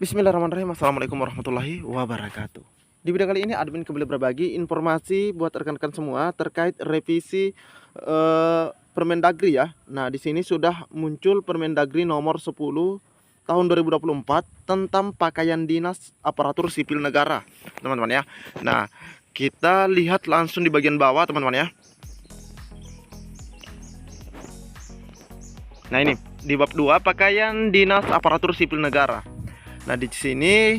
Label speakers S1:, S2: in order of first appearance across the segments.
S1: Bismillahirrahmanirrahim. Assalamualaikum warahmatullahi wabarakatuh. Di video kali ini admin kembali berbagi informasi buat rekan-rekan semua terkait revisi Permendagri ya. Nah, di sini sudah muncul Permendagri nomor 10 tahun 2024 tentang pakaian dinas aparatur sipil negara, teman-teman ya. Nah, kita lihat langsung di bagian bawah, teman-teman ya. Nah, ini di bab 2 pakaian dinas aparatur sipil negara. Nah, di sini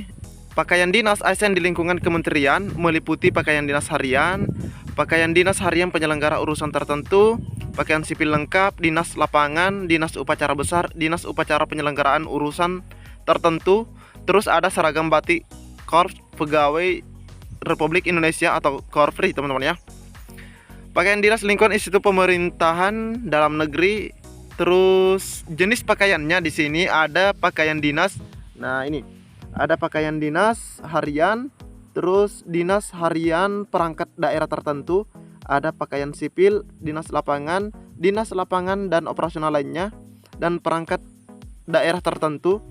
S1: pakaian dinas ASN di lingkungan kementerian meliputi pakaian dinas harian penyelenggara urusan tertentu, pakaian sipil lengkap, dinas lapangan, dinas upacara besar, dinas upacara penyelenggaraan urusan tertentu. Terus ada seragam batik Korps Pegawai Republik Indonesia atau Korpri, teman-teman ya. Pakaian dinas lingkungan institusi pemerintahan dalam negeri. Terus jenis pakaiannya di sini ada pakaian dinas. Nah, ini ada pakaian dinas harian, terus dinas harian perangkat daerah tertentu, ada pakaian sipil, dinas lapangan dan operasional lainnya, dan perangkat daerah tertentu.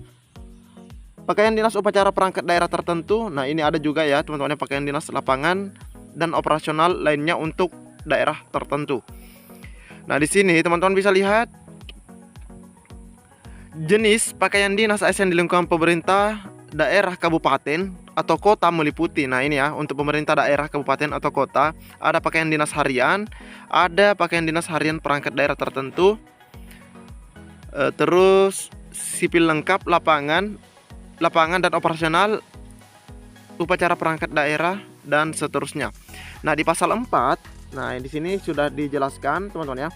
S1: Pakaian dinas upacara perangkat daerah tertentu. Nah, ini ada juga ya, teman-teman, pakaian dinas lapangan dan operasional lainnya untuk daerah tertentu. Nah, di sini teman-teman bisa lihat jenis pakaian dinas ASN di lingkungan pemerintah daerah kabupaten atau kota meliputi. Nah, ini ya, untuk pemerintah daerah kabupaten atau kota ada pakaian dinas harian, ada pakaian dinas harian perangkat daerah tertentu, terus sipil lengkap, lapangan dan operasional, upacara perangkat daerah dan seterusnya. Nah, di pasal 4, nah di sini sudah dijelaskan, teman-teman ya.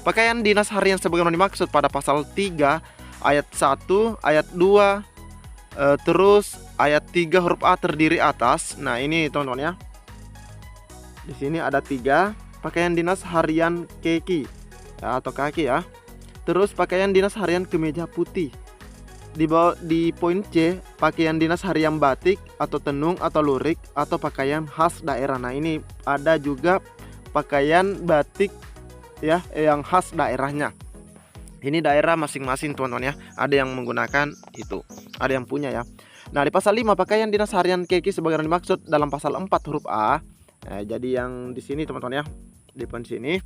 S1: Pakaian dinas harian sebagaimana dimaksud pada pasal 3 ayat 1, ayat 2, terus ayat 3 huruf A terdiri atas. Nah, ini teman-teman ya. Di sini ada 3 pakaian dinas harian kaki ya, atau kaki ya. Terus pakaian dinas harian kemeja putih. Di poin C, pakaian dinas harian batik atau tenung atau lurik atau pakaian khas daerah. Nah, ini ada juga pakaian batik ya yang khas daerahnya. Ini daerah masing-masing, teman-teman ya. Ada yang menggunakan itu, ada yang punya ya. Nah, di pasal 5 pakaian dinas harian keki sebagaimana dimaksud dalam pasal 4 huruf A. Nah, jadi yang di sini, teman-teman ya, di poin sini,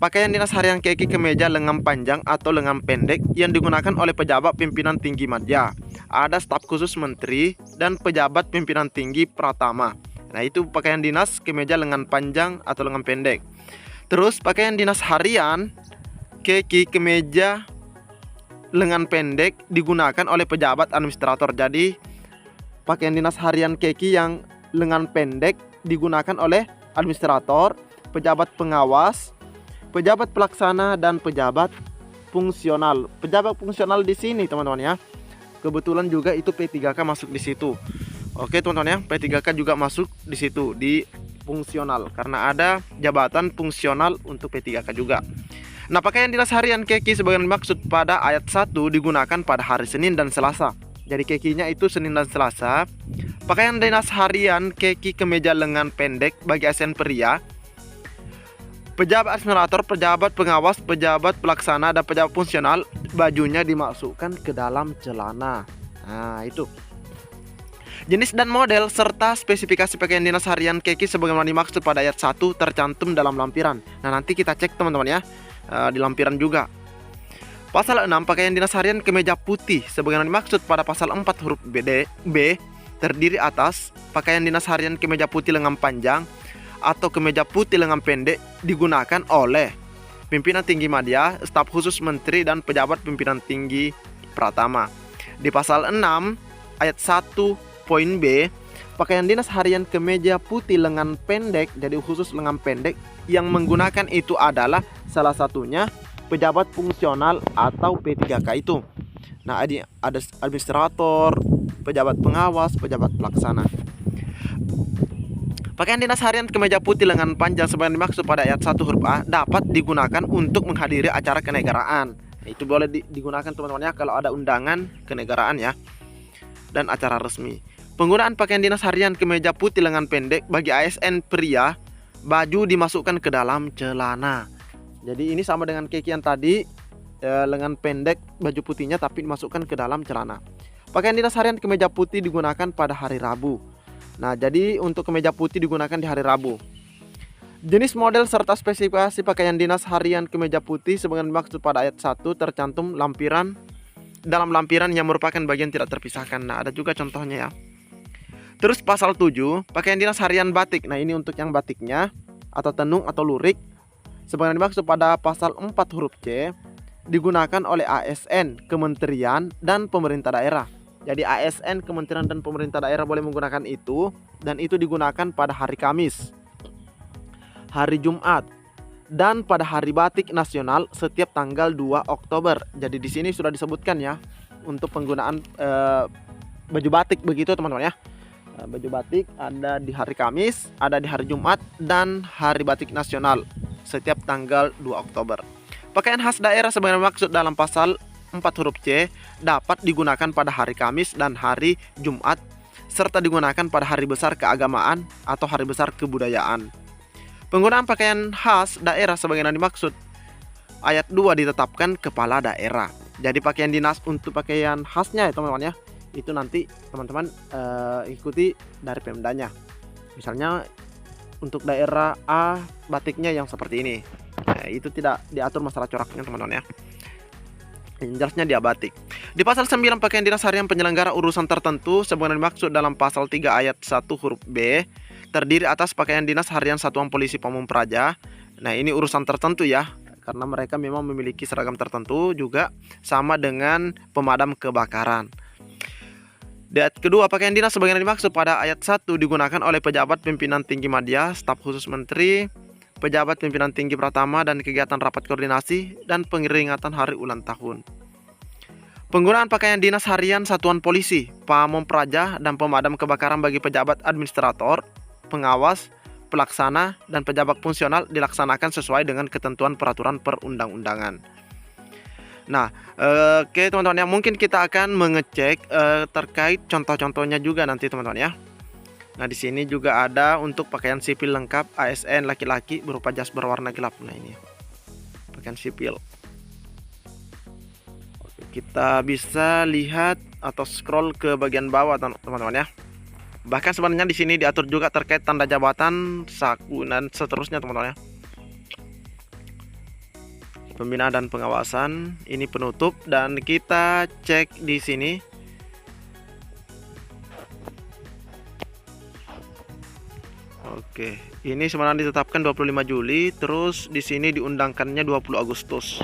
S1: pakaian dinas harian keki kemeja lengan panjang atau lengan pendek yang digunakan oleh pejabat pimpinan tinggi madya, ada staf khusus menteri dan pejabat pimpinan tinggi pratama. Nah, itu pakaian dinas kemeja lengan panjang atau lengan pendek. Terus pakaian dinas harian keki kemeja lengan pendek digunakan oleh pejabat administrator. Jadi pakaian dinas harian keki yang lengan pendek digunakan oleh administrator, pejabat pengawas, pejabat pelaksana dan pejabat fungsional. Pejabat fungsional di sini, teman-teman ya. Kebetulan juga itu P3K masuk di situ. Oke, teman-teman ya, P3K juga masuk di situ di fungsional karena ada jabatan fungsional untuk P3K juga. Nah, pakaian dinas harian keki sebagaimana dimaksud pada ayat 1 digunakan pada hari Senin dan Selasa. Jadi kekinya itu Senin dan Selasa. Pakaian dinas harian keki kemeja lengan pendek bagi ASN pria, pejabat administrator, pejabat pengawas, pejabat pelaksana dan pejabat fungsional bajunya dimasukkan ke dalam celana. Nah, itu. Jenis dan model serta spesifikasi pakaian dinas harian keki sebagaimana dimaksud pada ayat 1 tercantum dalam lampiran. Nah, nanti kita cek, teman-teman ya, di lampiran juga. Pasal 6 pakaian dinas harian kemeja putih sebagaimana dimaksud pada pasal 4 huruf B terdiri atas pakaian dinas harian kemeja putih lengan panjang atau kemeja putih lengan pendek digunakan oleh pimpinan tinggi madya, staf khusus menteri dan pejabat pimpinan tinggi pratama. Di pasal 6 ayat 1 poin B, pakaian dinas harian kemeja putih lengan pendek, jadi khusus lengan pendek yang menggunakan itu adalah salah satunya pejabat fungsional atau P3K itu. Nah, ada administrator, pejabat pengawas, pejabat pelaksana. Pakaian dinas harian kemeja putih lengan panjang sebagaimana dimaksud pada ayat 1 huruf A dapat digunakan untuk menghadiri acara kenegaraan. Itu boleh digunakan, teman-teman ya, kalau ada undangan kenegaraan ya dan acara resmi. Penggunaan pakaian dinas harian kemeja putih lengan pendek bagi ASN pria, baju dimasukkan ke dalam celana. Jadi ini sama dengan keki yang tadi, lengan pendek baju putihnya tapi dimasukkan ke dalam celana. Pakaian dinas harian kemeja putih digunakan pada hari Rabu. Nah, jadi untuk kemeja putih digunakan di hari Rabu. Jenis, model, serta spesifikasi pakaian dinas harian kemeja putih sebagaimana dimaksud pada ayat 1 tercantum dalam lampiran yang merupakan bagian tidak terpisahkan. Nah, ada juga contohnya ya. Terus pasal 7, pakaian dinas harian batik. Nah, ini untuk yang batiknya atau tenung atau lurik sebagaimana dimaksud pada pasal 4 huruf C digunakan oleh ASN, kementerian, dan pemerintah daerah. Jadi ASN, kementerian, dan pemerintah daerah boleh menggunakan itu, dan itu digunakan pada hari Kamis, hari Jumat, dan pada hari batik nasional setiap tanggal 2 Oktober. Jadi di sini sudah disebutkan ya untuk penggunaan baju batik begitu teman-teman ya. Baju batik ada di hari Kamis, ada di hari Jumat, dan hari batik nasional setiap tanggal 2 Oktober. Pakaian khas daerah sebagaimana maksud dalam pasal 4 huruf C dapat digunakan pada hari Kamis dan hari Jumat, serta digunakan pada hari besar keagamaan atau hari besar kebudayaan. Penggunaan pakaian khas daerah sebagaimana dimaksud ayat 2 ditetapkan kepala daerah. Jadi pakaian dinas untuk pakaian khasnya ya teman-teman ya, itu nanti teman-teman ikuti dari Pemdanya. Misalnya untuk daerah A batiknya yang seperti ini, nah, itu tidak diatur masalah coraknya teman-teman ya. Yang jelasnya dia batik. Di pasal 9 pakaian dinas harian penyelenggara urusan tertentu sebagaimana dimaksud dalam pasal 3 ayat 1 huruf B terdiri atas pakaian dinas harian satuan polisi Pamung Praja. Nah, ini urusan tertentu ya, karena mereka memang memiliki seragam tertentu juga sama dengan pemadam kebakaran. Dan kedua, pakaian dinas sebagaimana dimaksud pada ayat 1 digunakan oleh pejabat pimpinan tinggi media, staf khusus menteri, pejabat pimpinan tinggi Pratama, dan kegiatan rapat koordinasi dan pengeringatan hari ulang tahun. Penggunaan pakaian dinas harian satuan polisi, Pamong Praja, dan pemadam kebakaran bagi pejabat administrator, pengawas, pelaksana, dan pejabat fungsional dilaksanakan sesuai dengan ketentuan peraturan perundang-undangan. Nah, oke teman-teman ya, mungkin kita akan mengecek terkait contoh-contohnya juga nanti teman-teman ya. Nah, di sini juga ada untuk pakaian sipil lengkap ASN laki-laki berupa jas berwarna gelap. Nah, ini pakaian sipil. Oke, kita bisa lihat atau scroll ke bagian bawah teman-teman ya. Bahkan sebenarnya di sini diatur juga terkait tanda jabatan, saku, dan seterusnya teman-teman ya. Pembinaan dan pengawasan, ini penutup, dan kita cek di sini. Oke, ini sebenarnya ditetapkan 25 Juli, terus di sini diundangkannya 20 Agustus.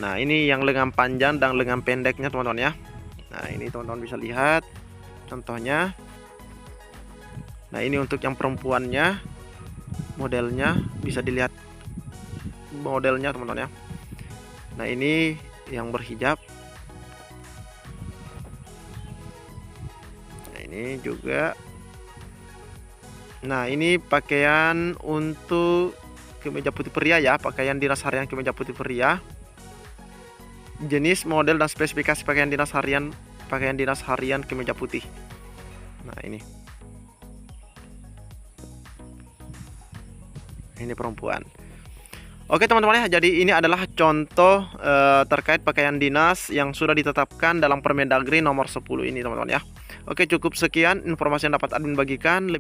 S1: Nah, ini yang lengan panjang dan lengan pendeknya teman-teman ya. Nah, ini teman-teman bisa lihat contohnya. Nah, ini untuk yang perempuannya, modelnya bisa dilihat modelnya teman-teman ya. Nah, ini yang berhijab. Nah, ini juga. Nah, ini pakaian untuk kemeja putih pria ya, pakaian dinas harian kemeja putih pria. Jenis, model, dan spesifikasi pakaian dinas harian kemeja putih. Nah, ini perempuan. Oke teman-teman ya, jadi ini adalah contoh terkait pakaian dinas yang sudah ditetapkan dalam Permendagri nomor 10 ini teman-teman ya. Oke, cukup sekian informasi yang dapat admin bagikan.